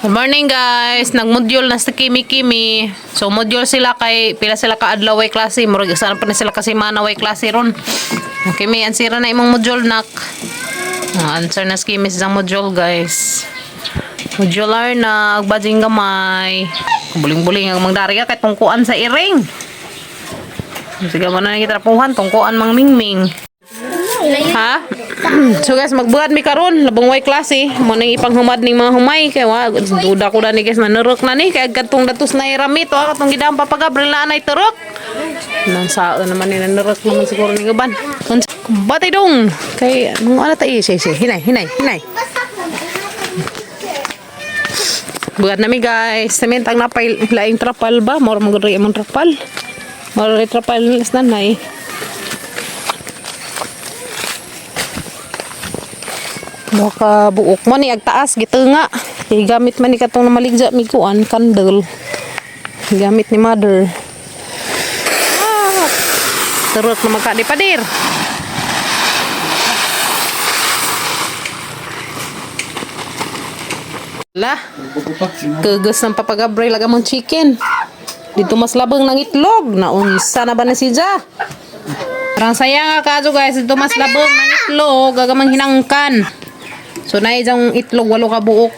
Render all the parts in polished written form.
Good morning guys. Nag-module na sa Kimi-Kimi. So module sila kay pila sila ka adlaw way klase. Murag sana pa na sila kasi mana way klase ron. Okay, may answer na imong module nak. Answer na sa Kimi sa module guys. Modular na agbading gamay. Buling-buling ang mangdariya kay tungkuan sa iring. Sige mo na kita puhan tungkuan mang mingming. Ha? So guys, magbuhat mi karon labong way klase mo nang ipanghumad ning mga humay kay wa duda ko na ni guys na nerok na ni kay kadtong datos na iramit wa katong gidang papagabril na anay terok nang sao naman ni nerok naman siguro ning uban batay dong kay nung ana ta say hinay buhat na mi guys semintang napay laing trapal ba mo magri among trapal is nanay. Maka buok man ni agtaas gitu nga. Gamit man ni katong maligja mi kuan candle. Gamit ni mother. Terus na magkadipadir. Lah. Keges ng papagabre laga mong chicken. Dito mas labang ng itlog. Naunsa na ba na si Ja? Parang sayang nga kaso guys. Dito mas labang ng itlog. Gagamang hinangkan. So na isang itlog walo ka buok.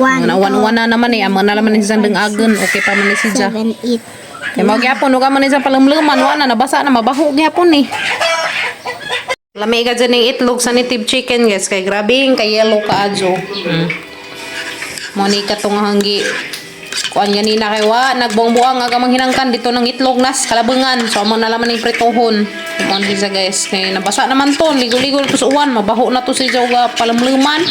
One na naman eh. Amang na naman isang dengagon. Okay pa man ni si Ja. 7, 8. Kaya magyapon. Huwag man isang palamlaman. Wana nabasa na mabaho gyapon eh. Lami ka dyan yung itlog sa native chicken guys. Kay grabing kay yellow ka adjo. Moni ka itong hanggi. Kuan ganina kay wa. Nagbong-buang agamang hinangkan dito ng itlog nas kalabangan. So amang na naman yung pretohon. Kuan siya guys. Kaya nabasa naman to. Ligo-ligo to sa uwan. Mabaho na to si Joga palamluman.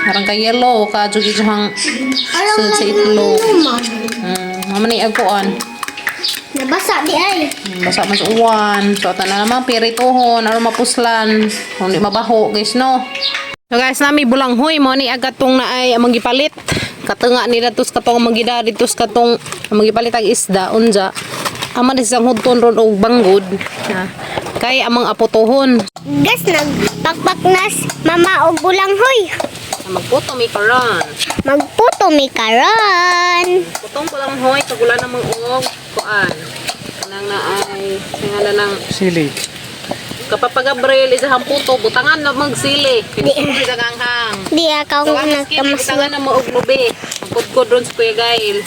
Parang kay yellow. Kajugi hang sa itlog. Mamani agkuan. Nabasa di ay. Basa mas uwan. So ata na naman piritohon. Aron mapuslan. Kung di mabaho guys no. So guys nami bulanghoy mo ni agatong na ay amang gipalit. Katunga ni datos katong magida ditos katong amang gipalit ang isda unja. Ama di sang hudton ron og banggod. Kay amang apotohon. Gas nagpakpak nas mama og bulanghoy. Magputo mi karon. Magputo mi karon. Putong bulanghoy kagulan na mong og kuan. Nang na ay singala ng Sili. kapapagabril isang puto butangan na magsili. Kini sa ganghang. Di akaw So, ang nagkamas. butangan na mo og lubi. Pagkod ron sa Kuya Gail.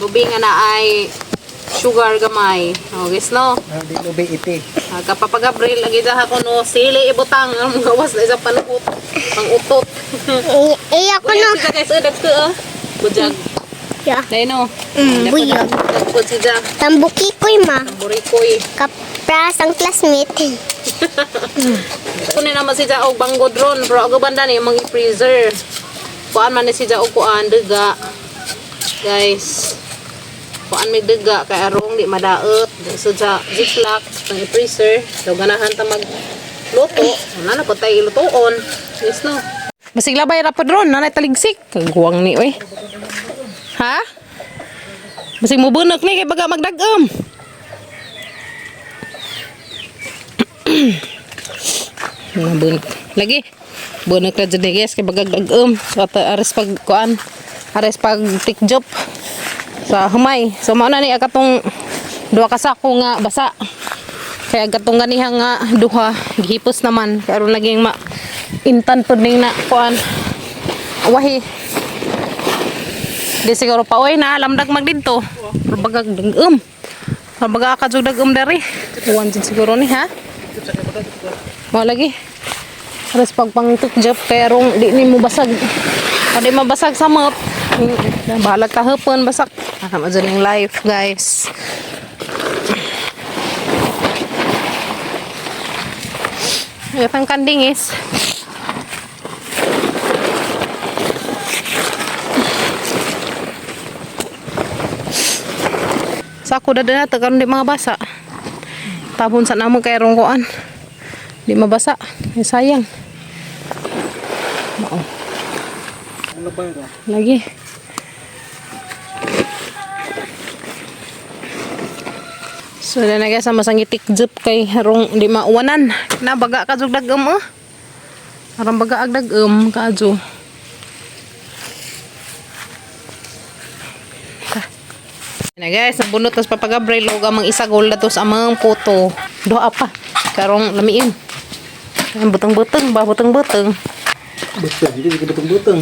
Lubi nga na ay sugar gamay. O guys no. Hindi lubi iti. Kapapagabril lagi sa ako no sili ibutang ang gawas na isang panuot. Pang-utot. Iya ko no. Kuya guys udat ko bujag. Ya. Dai no. Buyog. Pagkod si Ja. Tambuki koy ma. Burikoy. Kapras ang classmate. Kunin naman si Ja og banggod ron. Pero ako banda ni mga freezer. Kuan man ni si Ja og kuan dega. Guys. Kuan may dega kay arong di madaot. So sa ziplock pang freezer. So ganahan ta mag luto. Ana na patay ilutoon. Yes no. Basig labay ra pod ron, nanay taligsik. Kagwang ni oy. Ha? Basig mo bunak ni kay baga magdagom. Lagi bunak na dyan guys kay bagagdagom. So ares pag kuan. Ares pag tikjop sa humay. So mao na ni akatong duha ka sako nga basa. Kaya agatong ganiha nga duha gihipos naman karon laging ma intan pod ning na kuan. Wahi. Di siguro pa oy na lamdag magdidto. Bagagdagom. Baga ka jud dagom dari. Tuwan jud siguro ni ha. Mo lagi. Ares pag pangtikjop kay arong di ni mo basag. Pwede mabasag sa mop. Bahalag ka hapon basak. Nakama dyan yung life guys. Yung kanding is sa ako dada na karon di mga basa. Tapon sa namo kay rongkoan. Di mabasa. Sayang. Oo. Lagi. So na guys sama sang itik jup kay harong di mauwanan. Na baga ka jug dagom oh. Harang baga ag dagom ka adjo. Na guys, nabunot tas papagabray log amang isa gol na to sa amang puto. Doa pa. Karong lamiin. Butang-butang ba? Butang-butang. Betul, jadi kita betul-betul.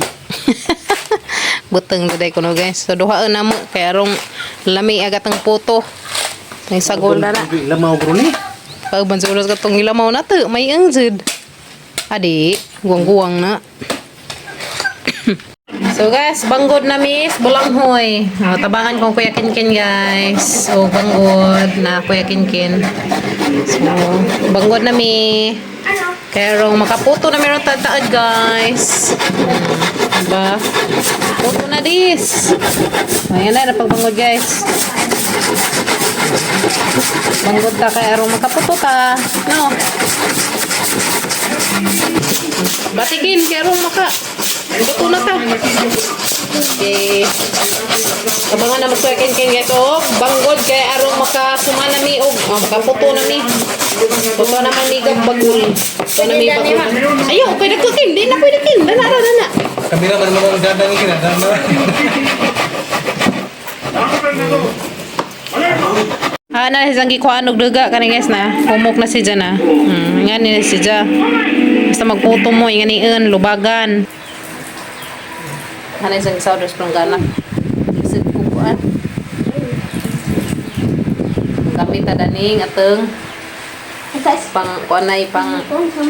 Butang today kuno guys. So duhaan na mo. Kaya arong lami agatang puto. May isa gol na na. Lama bro ni. Pag bansulos ka itong ilamaw na to. May angzid. Adi. Guwang-guwang na. So guys, banggod na miss, bulanghoy. Tabangan kong Kuya Kinkin guys. So banggod na Kuya Kinkin. So banggod na mi. Kaya rong makaputo na meron tataad guys. Diba? Puto na dis. Ayan na, napagbanggod guys. Banggod ta kaya rong makaputo ta. No? Batikin, kaya rong maka. Buto na ta. Okay. Kabangan na Kuya Kinkin guys. O, banggod kaya arong makasuma na mi. O, makaputo na mi. Puto naman mi bagul. Puto na mi bagul. Ayaw, pwede ko kin. Di na pwede kin. Dana. Kami naman mga dadang ini na dadang. Na isang gikuhaan og duga kani guys na. Humok na si Jan na. Nga ni si Jan. Basta magputo mo, inganiin, lubagan. Ano isang sour sprong gana. Isip kukuan. Gamit na daning ateng pang kuanay pang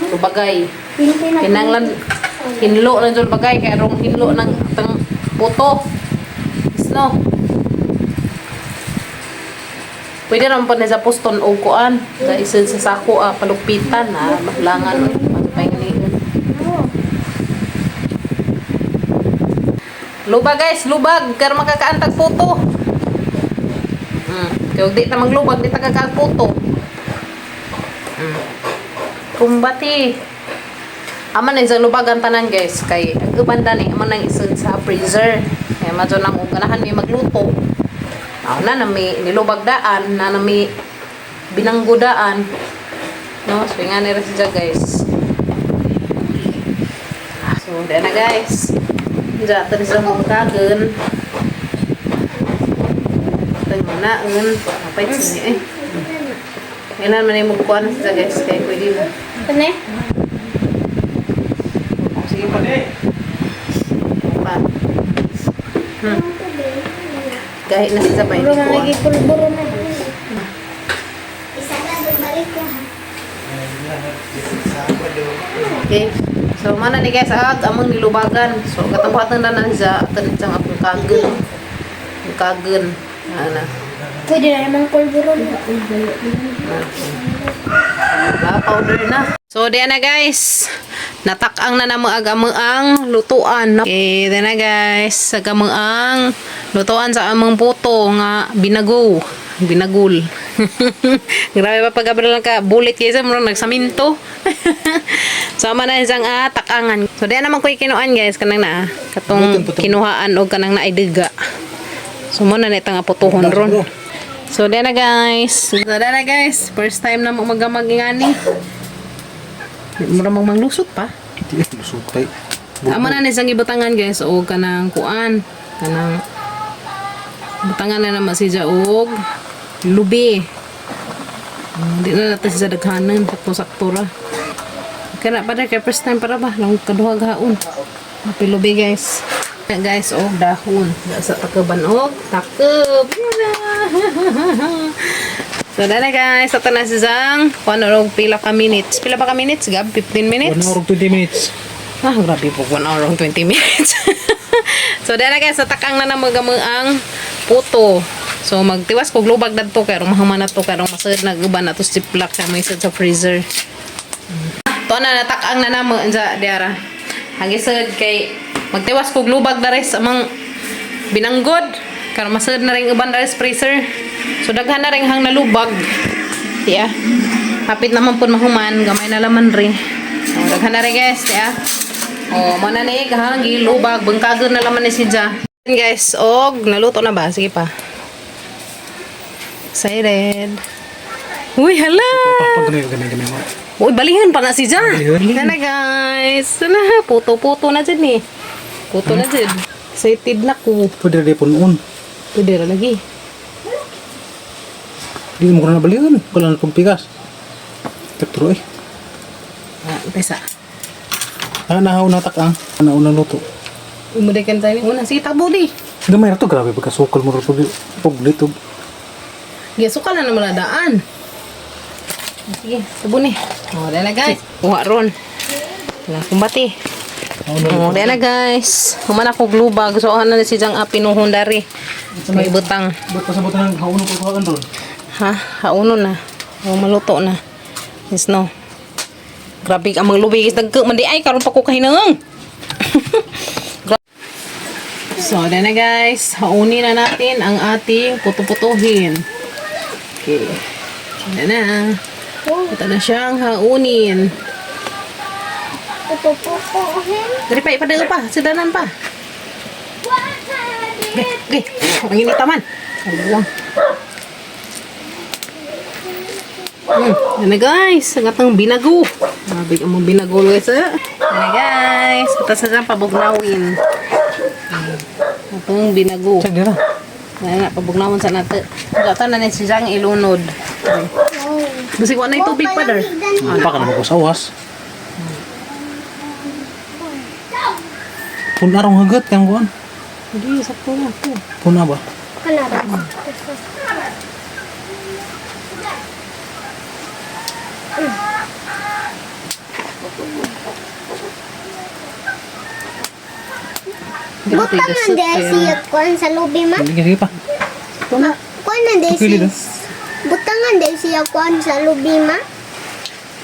lubagay. Pinanglan hinlo lang dyan bagay kaya rong hinlo ng ateng puto. Isno. Pwede naman pa na sa poston o kuan. Sa isin sa sako palupitan mahlangan. Magpahinganiin. Lubag guys, lubag. Kaya makakaantag puto. Kaya di na maglubag, di na kakaantag puto. Kumbati. Aman na isang lubagan tanan guys. Kay agubanda ni, aman na isang sa freezer. Kaya madyo nang uganahan may magluto. Na may nilubag daan, na may binanggo daan. No, so nga nila siya guys. So, dyan na guys. Diyan, tadi sa mga kagen. Ito yung manaon. Kapay sini Kailan man yung magkuhan sa guys. Kaya pwede na. Ano? Sige pa. Pa. Kahit na sa sabay. Puro na lagi pulburo na. Isa na balik ko ha. Okay. So mana ni guys among nilubagan. So katambuhatan na sa tanisang akong kagen. Ang kagen. Ana. Pwede na namang pulburo na. Powder na. So diyan na guys. Natakang na namo ang lutuan. Okay, diyan na guys. Ang lutuan sa among puto nga binago. Binagul. Grabe pa pag-abral lang ka. Bulit kayo sa mga nagsaminto. Sama na isang takangan. So, diyan naman ko kinuan guys. Kanang na. Katong kinuhaan o kanang naidiga. So, muna na itang aputuhon ron. So, diyan na guys. So, diyan na guys. First time na magamag-ingani. Mura maglusot pa. Lusot kay. Ama na isang ibatangan guys. O kanang kuan. Kanang butangan na naman siya og lubi. Hindi na natin siya daghanan. Sakto-sakto ra. Kaya na pa kaya first time para ba? Lang kaduhag haon. Happy lubi guys. Guys, og dahon. Sa takaban og takep. So, dala guys. Ito na siyang og pila ka minutes. Pila pa ka minutes, Gab? 15 minutes? 1 hour 20 minutes. Grabe po. 1 hour and 20 minutes. So, dala guys. Natakang na namagamang ang puto. So, magtiwas ko globag na to. Kaya mahaman na to. Kaya masad na guban na to stiplak. Kaya may sad sa freezer. Ito na natakang na naman sa diara. Hagisad kay magtiwas ko globag na rin amang binanggod. Kaya masad na rin uban na rin freezer. So, daghan na rin hang nalubag. Tiya. Hapit naman po mahuman. Gamay na laman rin. So, daghan na rin guys. Tiya. O, mananig hang gilubag. Bangkagon na laman ni si Ja. Guys, og naluto na ba? Sige pa. Excited. Uy, hala! Pag-gamay mo. Uy, balihan pa na si Ja. Balihan. Sana guys. Sana, puto-puto na dyan eh. Puto na dyan. Excited na ko. Pwede rin po noon. Pwede ra lagi. Di mo ko na balikan. Wala na pagpigas. Tektro eh. Pesa. Nahaw na takang. Naunang luto. Umudikan tayo ni una. Sige, tabo di. Gamay na to. Grabe pagkasukal mo rin paglit. Sige, suka na naman daan. Sige, tabo ni. O, dahil na guys. Kuha ron. Wala kumbati. O, dahil na guys. Humana ko gluba. Gusto ko na si Jang pinuhon dari. May butang. Ba't pasabutan ng hauno ko kuhaan doon? Ha? Hauno na. O, maluto na. Yes, no. Grabe ka mga lubigis. Nagka, mandi ay, karoon pa ko kahinang. So, dahil na guys. Haunin na natin ang ating puto-putuhin. Okay. Yan na. Ito na siyang haunin. Pupupuhin. Dari pa, ipadao pa. Sidanan pa. Okay. Ang init naman. Aluwang. Yan na guys. Ang atang binago. Grabe ang mga binago guys. Yan na guys. Ito sa dyan pabugnawin. Itong binago. Check nila. Yan na, pabugnawin sa nato. Ito na si Jang ilunod. Basi ko na yung tubig pa dar. Baka naman ko sa awas. Puna rong hagat yang kuan. Hindi, sakto na. Puna ba? Kanara. Butangan dahil siya kuan sa lubi ma. Sige pa. Kuan na dahil Pili siya. doon. Butangan dahil siya kuan sa lubi ma.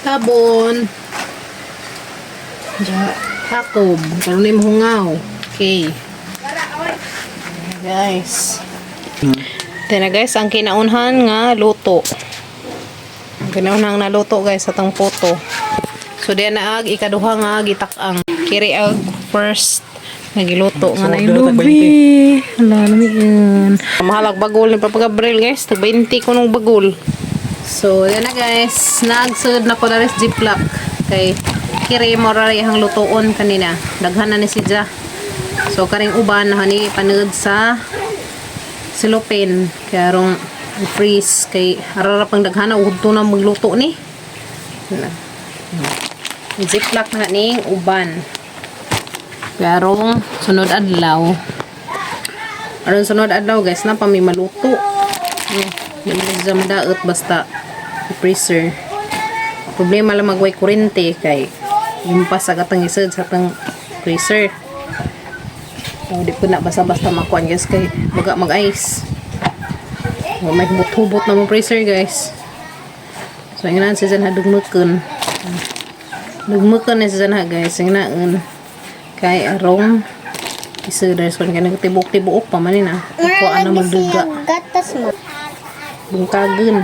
Tabon. Takob. Karoon na yung hungaw. Okay. Guys. Ito na guys, ang kinaunhan nga luto. Ang kinaunhan nga luto guys, atong puto. So diyan na ag, ikaduha nga gitakang. Kiri ag first. Nagiluto nga na yung lubi. Hala, namin yun. Mahalag bagol ni Papa Gabriel guys. Tag 20 ko nung bagol. So, yan na guys. Nagsud na ko na rin ziplock. Kay kiri mo rin ang lutoon kanina. Daghan na ni si Ja. So, karing uban na hani panood sa silopin. Kaya rong freeze. Kay hararapang daghan na uhod na magluto ni. Ziplock na ning uban. Pero sunod adlaw. Aron sunod adlaw guys na pami maluto. Hindi mo siya madaot basta i-freezer. Problema lang magway kurente kay yung pasagatang isod sa tang freezer. So, di po na basta-basta makuan guys kay baga mag-ice. So, may hubot-hubot na mo freezer guys. So ingnan siya dyan hadugmukon. Dugmukon na siya dyan guys. Ingnan kay arong isuders kung ka nagtibok-tibok pa man na kuha na magduga Gatas mo. bungkagun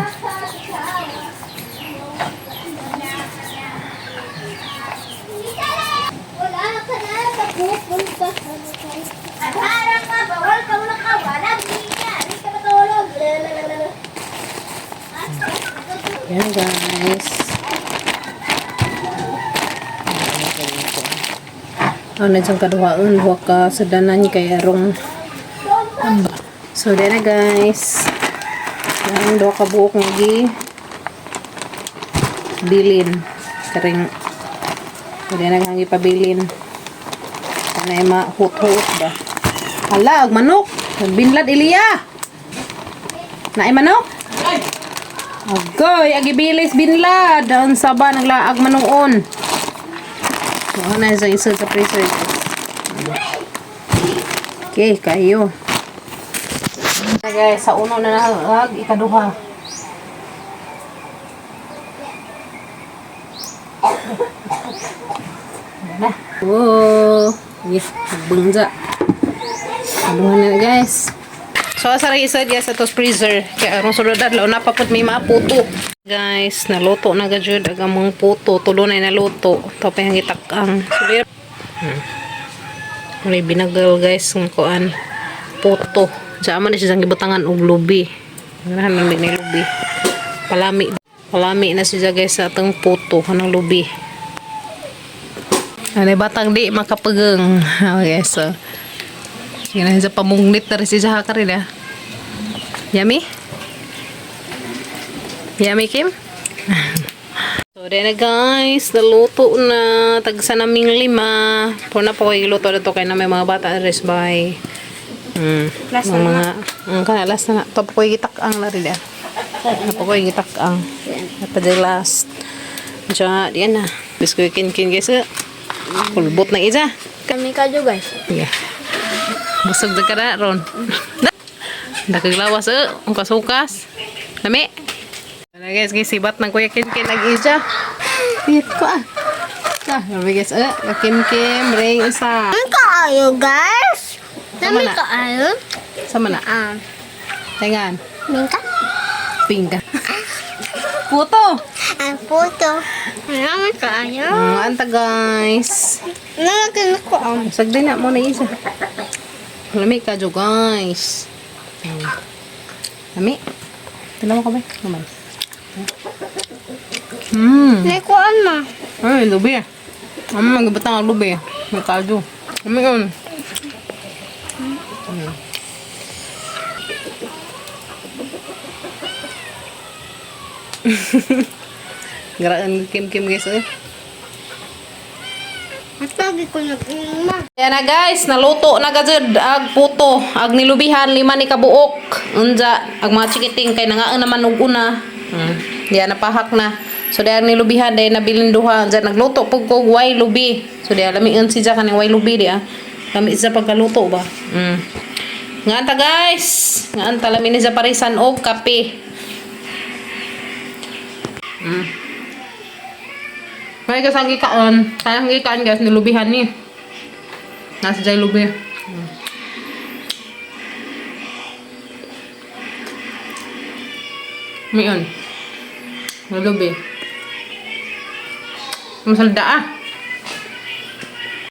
yan guys. Ano dyan kaduhaan, huwag ka sa danan kay arong. So, dyan na guys. Yan, doon ka buok nga bilin. Karing, so, dyan na nga pabilin. Sana ay mahut-hut ba. Hala, ag manok. Nagbinlad Iliya. Na ay manok? Agoy, agibilis binlad. Ang saba, naglaag manoon. So, ano na isang sa freezer. Okay, kayo. Guys, sa uno na nalag, ikaduha. Na. Wow. Yes, nagbungza. Ikaduha na guys. So, asa rin isa guys, ito freezer. Kaya arong sulod adlaw, napapot may maputo. Guys, naluto na gajud agamong puto, tulo na naluto. Tapos yung itakang. So, may binagal guys ng kuan puto. Diyan man siya gibutangan og lubi. Nganahan lang ni lubi. Palami na siya guys sa atong puto kanang lubi. Ano batang di makapagang. Okay, so yan sa pamungnit na rin siya ka rin Yummy? Yummy, Kim? So, then na guys, naluto na. Tagsa naming 5. Puro na po kayo luto na to kaya na may mga bata na rest by. Last Mga na mga, last na. Ito po kayo gitak-ang lari da. Ito po kayo gitak-ang. Ito the last. Diyan, diyan na. Bis ko kin guys. Kulbot na isa. Kami ka guys. Yeah. Busog na ka na, Ron. Nakaglawas, ang kasukas. Lami. Wala guys, sibat ng kuya Kim nag-isa. Hit ko Sabi guys, Kim, ring isa. Kami kaayo guys. Sama Kami na. kaayo. Sama na. Tengan. Minta. Pingka. Puto. Ang puto. Kami kaayo. Anta guys. Nalagyan ko ang. Sagdi na mo na isa. Lami ka jo guys. Lami. Tinawa ka ba? Naman. Naikuan ma. Ay, lubi. Magbatang ang lubi. May kaldo. Kami yun. Garaan Kim guys At lagi ko nag-ima. Yan na guys, naluto na gajud ag puto, ag nilubihan 5 ni kabuok. Unja ag mga chikiting kay nangaan naman og una. Yan napahak na. So diyan nilubihan day nabilin duha, unja nagluto pug ko way lubi. So diyan lamian si Jaka ni way lubi dia. Kami sa pagkaluto ba. Nga anta guys, nga anta lamin ni sa parisan og kape. May kasang gikaan. Kayang gikaan guys, nilubihan ni. Nasa dyan lubi. May yun. Nilubi. Masalda